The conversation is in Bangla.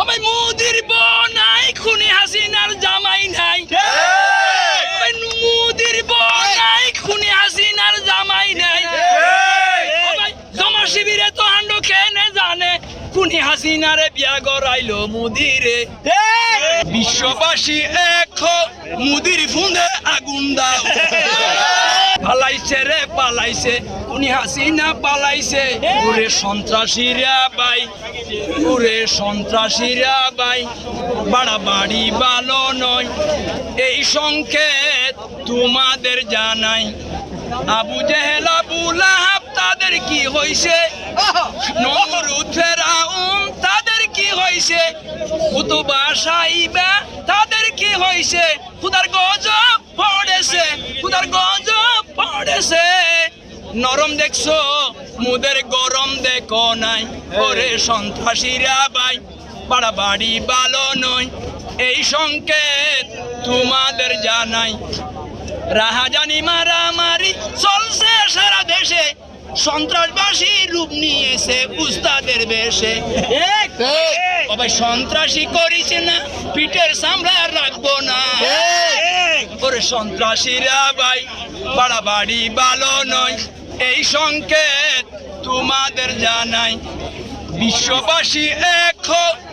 আমি মুদির বউ নাই, খুনি হাসিনার জামাই নাই। মুদির বউ নাই, খুনি হাসিনার জামাই নাই। জমা শিবিরে তো হান্ড খেনে জানে, খুনি হাসিনারে বিয়া গড়াইলো মুদিরে। বিশ্ববাসী এক মুদির ফুঁদে আগুন দাও। পালাইছে রে পালাইছে, খুনি হাসিনা পালাইছে। ওরে সন্ত্রাসীরা বাই, ওরে সন্ত্রাসীরা বাই, বাড়াবাড়ি ভালো নয়। এই সংকেত তোমাদের জানাই। আবু জেহেল আবু লাহাব তাদের কি হইছে, নমরুদ ফেরাউন তাদের কি হইছে, কুতুবা সাইবা তাদের কি হইছে। খুদার গজব পড়েছে, খুদার গজব পড়েছে। নরম দেখছো মুদের গরম দেখো নাই। ওরে সন্ত্রাসীরা বাই, বাড়াবাড়ি ভালো নয়। এই সংকেত তোমাদের জানাই। রাহাজানি মারামারি চলছে সারা দেশে, সন্ত্রাসবাসী রূপ নিয়েছে উস্তাদের বেশে। ভাই সন্ত্রাসী করিছে না, পিঠের সামলা রাখবো না। ওরে সন্ত্রাসীরা ভাই, বাড়াবাড়ি ভালো নয়। এই সংকেত তোমাদের জানাই। বিশ্ববাসী এক